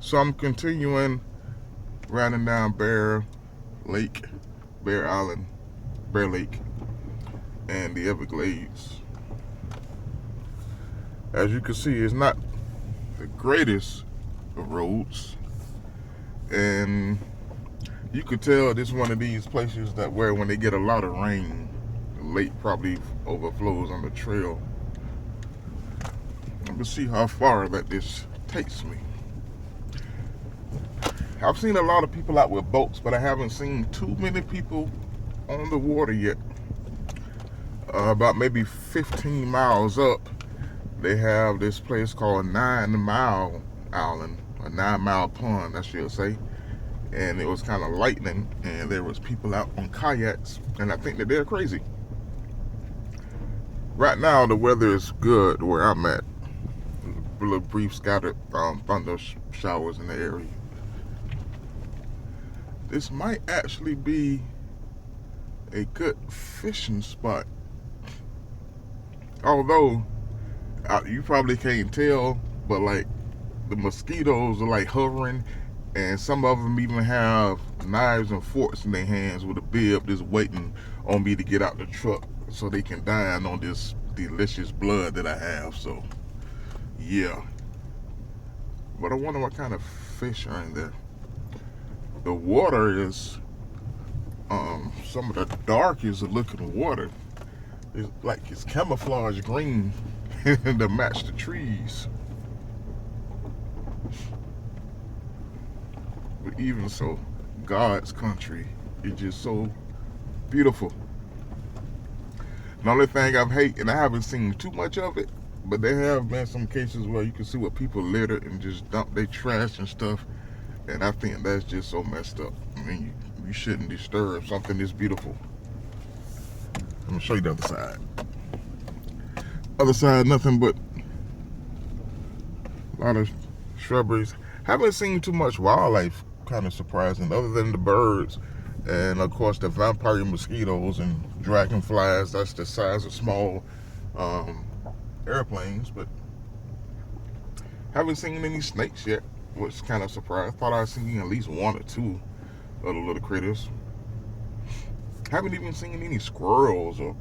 So I'm continuing riding down Lake, Bear Island, Bear Lake, and the Everglades. As you can see, it's not the greatest of roads, and you could tell this is one of these places that where when they get a lot of rain, the lake probably overflows on the trail. Let me see how far that this takes me. I've seen a lot of people out with boats, but I haven't seen too many people on the water yet. About maybe 15 miles up, they have this place called 9 Mile Island, a 9 Mile Pond, I should say. And it was kind of lightning, and there was people out on kayaks, and I think that they're crazy. Right now, the weather is good where I'm at. A little brief scattered thunder showers in the area. This might actually be a good fishing spot. Although, you probably can't tell, but like the mosquitoes are like hovering, and some of them even have knives and forks in their hands with a bib just waiting on me to get out the truck so they can dine on this delicious blood that I have. So, yeah. But I wonder what kind of fish are in there. The water is some of the darkest looking water. It's like it's camouflage green to match the trees. But even so, God's country is just so beautiful. The only thing I've hated, and I haven't seen too much of it, but there have been some cases where you can see where people litter and just dump their trash and stuff. And I think that's just so messed up. I mean, you shouldn't disturb something this beautiful. I'm gonna show you the other side. Other side, nothing but a lot of shrubberies. Haven't seen too much wildlife, kind of surprising, other than the birds. And of course the vampire mosquitoes and dragonflies. That's the size of small airplanes. But haven't seen any snakes yet, which kind of surprised. Thought I'd seen at least one or two of the little critters. Haven't even seen any squirrels or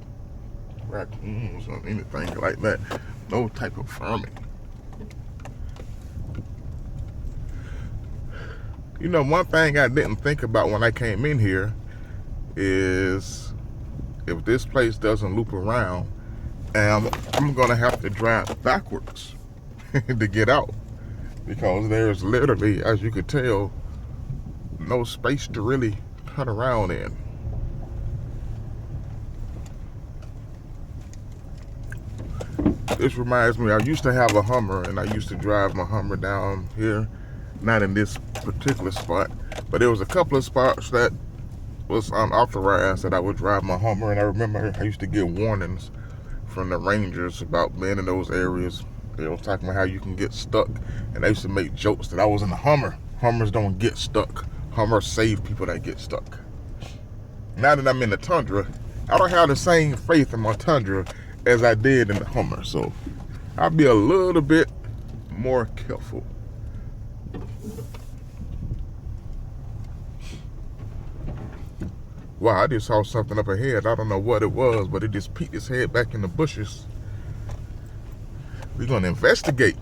raccoons or anything like that. No type of farming. You know, one thing I didn't think about when I came in here is if this place doesn't loop around, and I'm gonna have to drive backwards to get out, because there's literally, as you could tell, no space to really turn around in. This reminds me, I used to have a Hummer, and I used to drive my Hummer down here. Not in this particular spot, but there was a couple of spots that was unauthorized that I would drive my Hummer, and I remember I used to get warnings from the rangers about being in those areas. They were talking about how you can get stuck, and they used to make jokes that I was in a Hummer. Hummers don't get stuck. Hummers save people that get stuck. Now that I'm in the Tundra, I don't have the same faith in my Tundra as I did in the Hummer, so I'll be a little bit more careful. Wow, I just saw something up ahead. I don't know what it was, but it just peeked its head back in the bushes. We're going to investigate.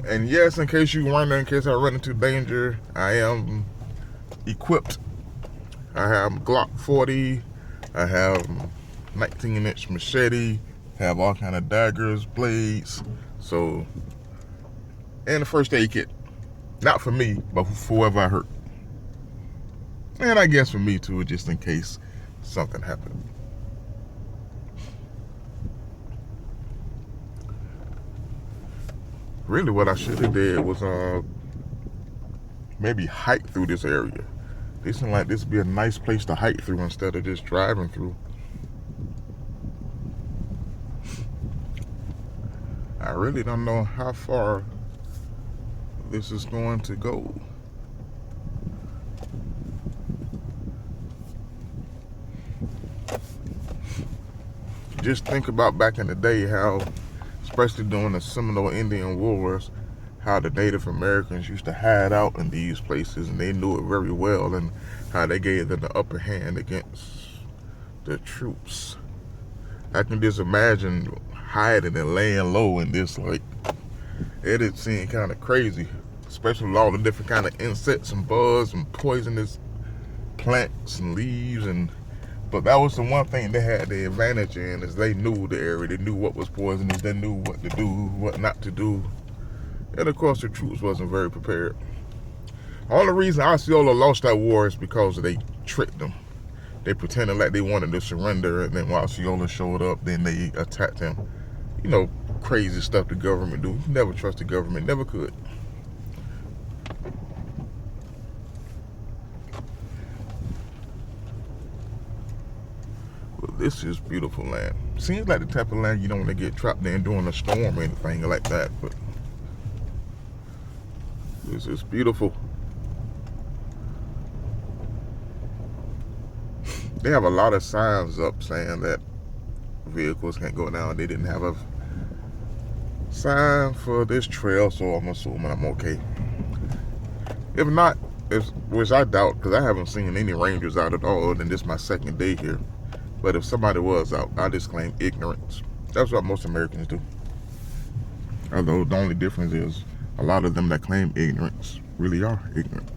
And yes, in case you wonder, in case I run into danger, I am equipped. I have Glock 40. I have 19-inch machete. Have all kind of daggers, blades. So, and a first aid kit. Not for me, but for whoever I hurt. And I guess for me too, just in case something happened. Really what I should have did was maybe hike through this area. It seemed like this would be a nice place to hike through instead of just driving through. I really don't know how far this is going to go. Just think about back in the day how, especially during the Seminole Indian Wars, how the Native Americans used to hide out in these places, and they knew it very well, and how they gave them the upper hand against the troops. I can just imagine hiding and laying low in this, like, it seemed kind of crazy, especially with all the different kind of insects and bugs and poisonous plants and leaves. But that was the one thing they had the advantage in, is they knew the area, they knew what was poisonous, they knew what to do, what not to do. And of course the troops wasn't very prepared. The only reason Osceola lost that war is because they tricked them. They pretended like they wanted to surrender, and then when Osceola showed up, then they attacked him. You know, crazy stuff the government do. You never trust the government, never could. Well, this is beautiful land. Seems like the type of land you don't want to get trapped in during a storm or anything like that, but this is beautiful. They have a lot of signs up saying that vehicles can't go down. They didn't have a sign for this trail, so I'm assuming I'm okay. If not, which I doubt, because I haven't seen any rangers out at all, and this is my second day here. But if somebody was out, I just claim ignorance. That's what most Americans do. Although the only difference is a lot of them that claim ignorance really are ignorant.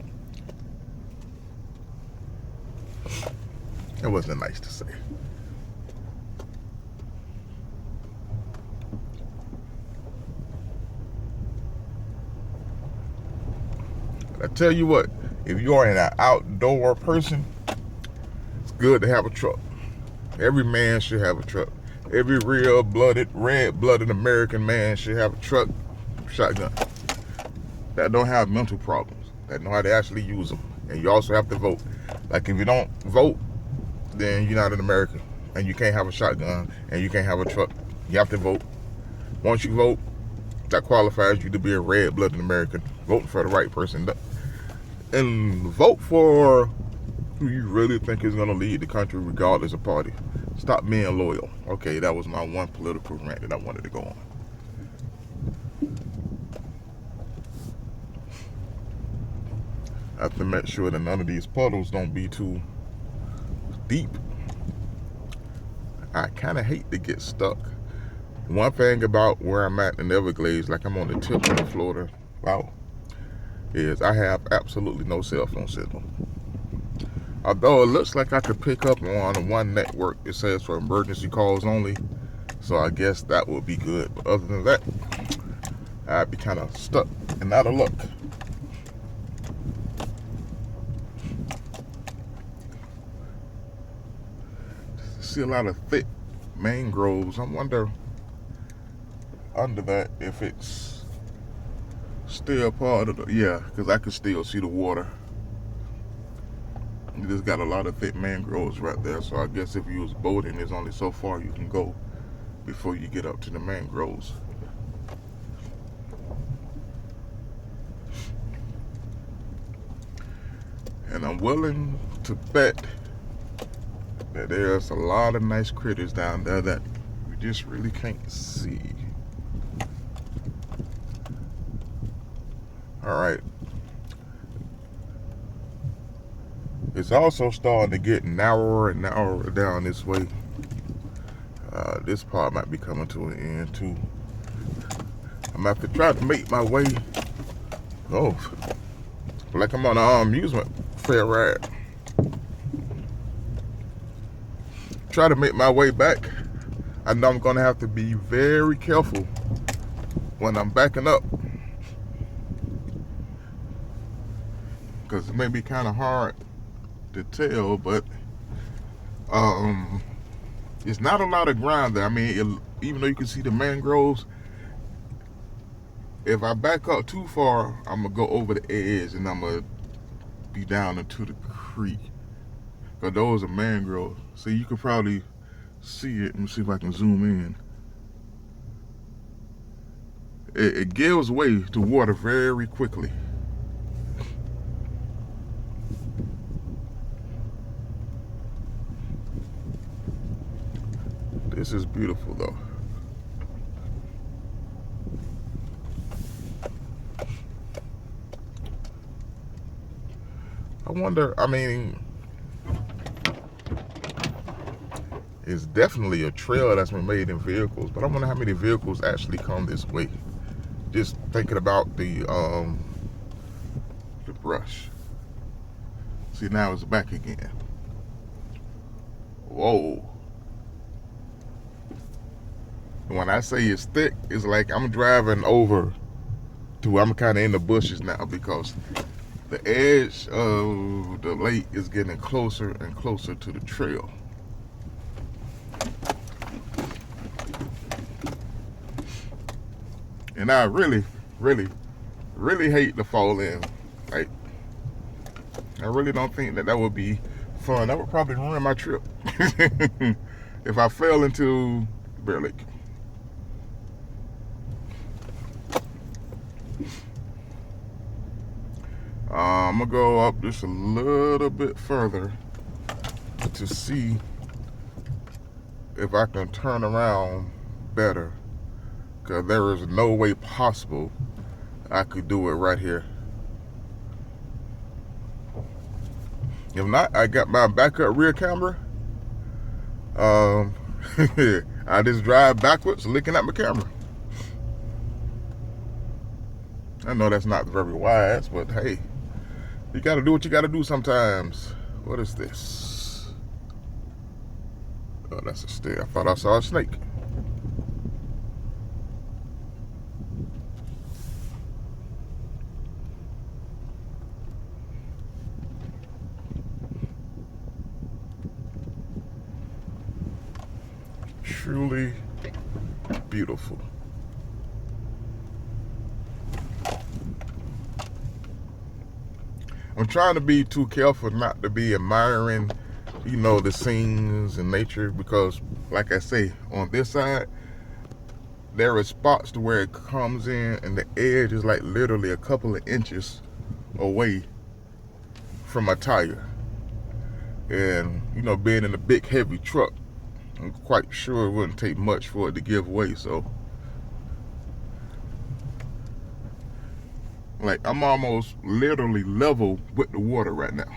It wasn't nice to say. But I tell you what, if you are an outdoor person, it's good to have a truck. Every man should have a truck. Every real-blooded, red-blooded American man should have a truck, shotgun. That don't have mental problems. That know how to actually use them. And you also have to vote. Like, if you don't vote, then you're not an American, and you can't have a shotgun, and you can't have a truck. You have to vote. Once you vote, that qualifies you to be a red-blooded American. Vote for the right person, and vote for who you really think is going to lead the country, regardless of party. Stop being loyal. Okay, that was my one political rant that I wanted to go on. I have to make sure that none of these puddles don't be too deep. I kind of hate to get stuck. One thing about where I'm at in the Everglades, like I'm on the tip of Florida, wow, is I have absolutely no cell phone signal. Although it looks like I could pick up on one network, it says for emergency calls only, so I guess that would be good. But other than that, I'd be kind of stuck and out of luck. See a lot of thick mangroves. I wonder under that if it's still part of the, yeah, because I can still see the water. You just got a lot of thick mangroves right there, so I guess if you was boating, there's only so far you can go before you get up to the mangroves. And I'm willing to bet that there's a lot of nice critters down there that we just really can't see. Alright. It's also starting to get narrower and narrower down this way. This part might be coming to an end too. I'm gonna have to try to make my way. Oh, like I'm on an amusement fair ride. Try to make my way back. I know I'm gonna have to be very careful when I'm backing up, because it may be kind of hard to tell, but it's not a lot of ground there. I mean, even though you can see the mangroves, if I back up too far, I'm gonna go over the edge and I'm gonna be down into the creek. But those are mangroves. So you could probably see it. Let me see if I can zoom in. It gives way to water very quickly. This is beautiful though. I wonder, I mean, it's definitely a trail that's been made in vehicles, but I wonder how many vehicles actually come this way. Just thinking about the brush. See, now it's back again. Whoa. When I say it's thick, it's like I'm driving over to, I'm kind of in the bushes now because the edge of the lake is getting closer and closer to the trail. And I really, really, really hate to fall in. Like, I really don't think that would be fun. That would probably ruin my trip if I fell into Bear Lake. I'm gonna go up just a little bit further to see if I can turn around better, because there is no way possible I could do it right here. If not, I got my backup rear camera. I just drive backwards looking at my camera. I know that's not very wise, but hey, you gotta do what you gotta do sometimes. What is this? Oh, that's a stair. I thought I saw a snake. Truly beautiful. I'm trying to be too careful not to be admiring, you know, the scenes and nature, because like I say, on this side there are spots to where it comes in and the edge is like literally a couple of inches away from my tire. And you know, being in a big heavy truck, I'm quite sure it wouldn't take much for it to give way. So like, I'm almost literally level with the water right now.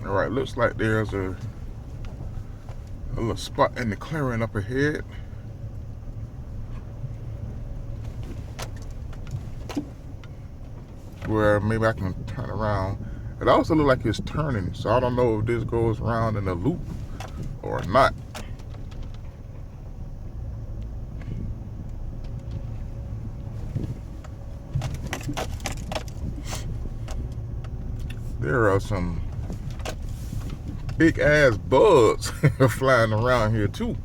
All right, looks like there's a little spot in the clearing up ahead. Where maybe I can turn around. It also looks like it's turning, so I don't know if this goes around in a loop or not. There are some big ass bugs flying around here too.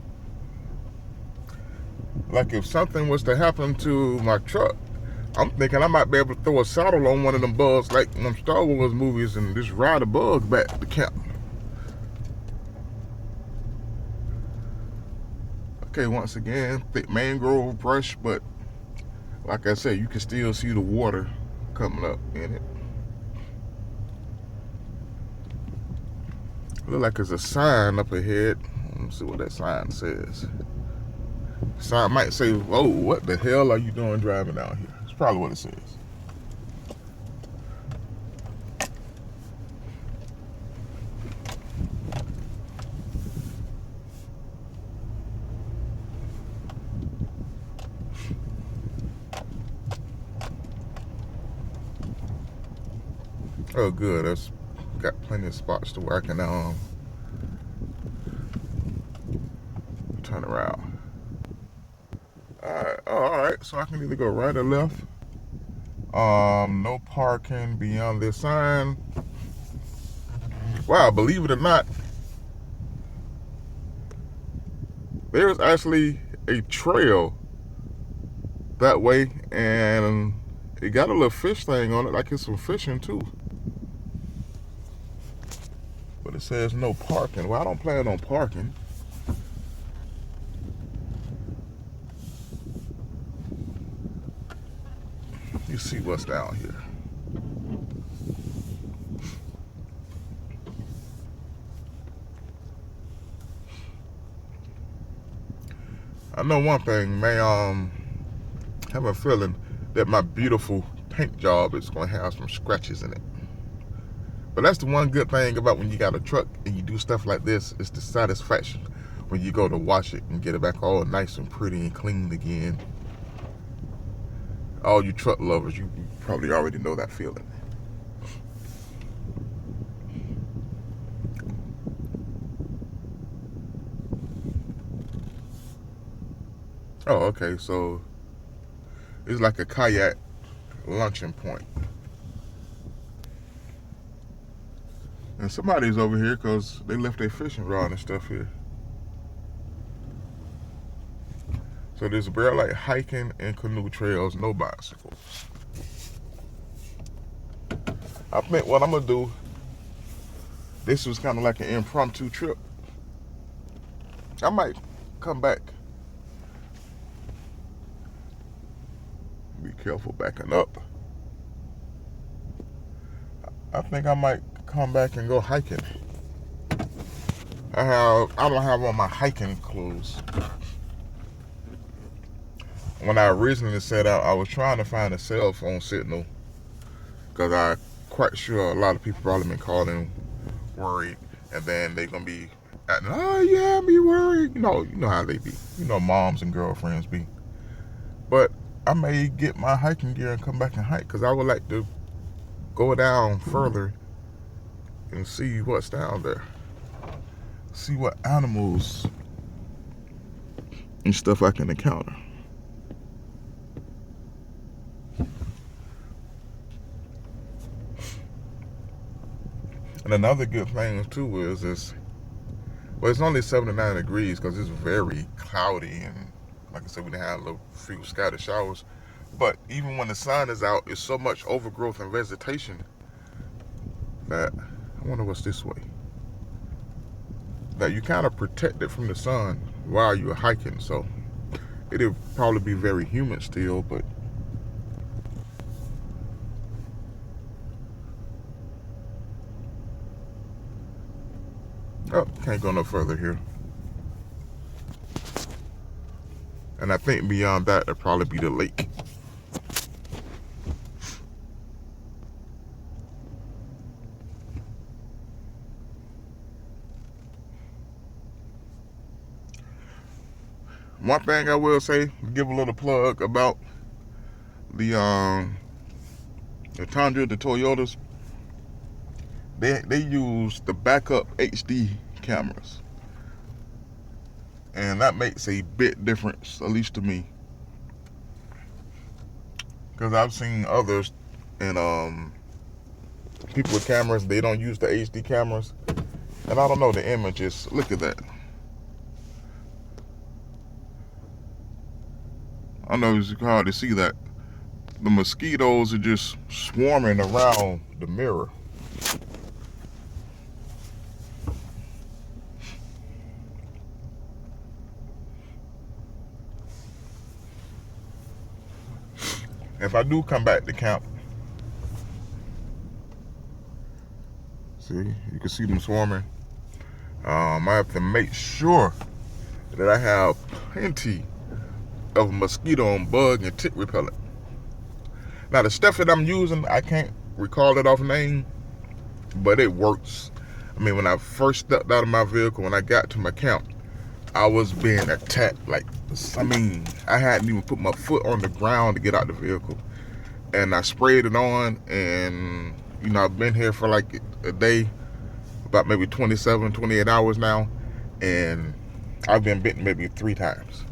Like, if something was to happen to my truck, I'm thinking I might be able to throw a saddle on one of them bugs like in them Star Wars movies and just ride a bug back to camp. Okay, once again, thick mangrove brush, but like I said, you can still see the water coming up in it. Look like there's a sign up ahead. Let me see what that sign says. The sign might say, "Whoa, what the hell are you doing driving down here?" That's probably what it says. Oh, good. That's got plenty of spots to where I can turn around. All right. So I can either go right or left. No parking beyond this sign. Wow, believe it or not, there's actually a trail that way, and it got a little fish thing on it, like it's some fishing too. But it says no parking. Well, I don't plan on parking. You see what's down here. I know one thing, man. Have a feeling that my beautiful paint job is going to have some scratches in it. But that's the one good thing about when you got a truck and you do stuff like this, is the satisfaction when you go to wash it and get it back all nice and pretty and clean again. All you truck lovers, you probably already know that feeling. Oh, okay, so it's like a kayak launching point. And somebody's over here because they left their fishing rod and stuff here. So there's barely like hiking and canoe trails, no bicycles. I think what I'm gonna do, this was kind of like an impromptu trip. I might come back. Be careful backing up. I think I might come back and go hiking. I don't have on my hiking clothes. When I originally set out, I was trying to find a cell phone signal because I'm quite sure a lot of people probably been calling worried, and then they're gonna be acting, oh yeah, me worried. You know how they be. You know, moms and girlfriends be. But I may get my hiking gear and come back and hike because I would like to go down further and see what's down there. See what animals and stuff I can encounter. And another good thing too is this, well, it's only 79 degrees because it's very cloudy, and like I said, we didn't have a few scattered showers. But even when the sun is out, it's so much overgrowth and vegetation that, I wonder what's this way, that you kind of protect it from the sun while you're hiking. So it'll probably be very humid still, but can't go no further here. And I think beyond that, it'll probably be the lake. One thing I will say, give a little plug about the Tundra, the Toyotas. They use the backup HD cameras, and that makes a bit difference, at least to me, because I've seen others and people with cameras, they don't use the HD cameras, and I don't know, the images, look at that. I know it's hard to see that. The mosquitoes are just swarming around the mirror. If I do come back to camp, see, you can see them swarming. I have to make sure that I have plenty of mosquito and bug and tick repellent. Now the stuff that I'm using, I can't recall it off name, but it works. I mean, when I first stepped out of my vehicle, when I got to my camp, I was being attacked. Like, I mean, I hadn't even put my foot on the ground to get out the vehicle, and I sprayed it on, and you know, I've been here for like a day, about maybe 27, 28 hours now, and I've been bitten maybe 3 times.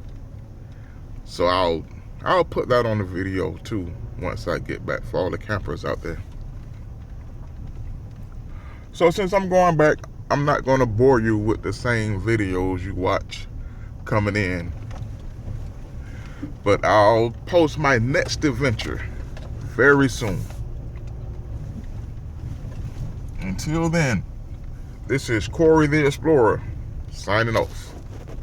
So I'll put that on the video too once I get back for all the campers out there. So since I'm going back, I'm not going to bore you with the same videos you watch coming in, but I'll post my next adventure very soon. Until then, this is Corey the Explorer signing off.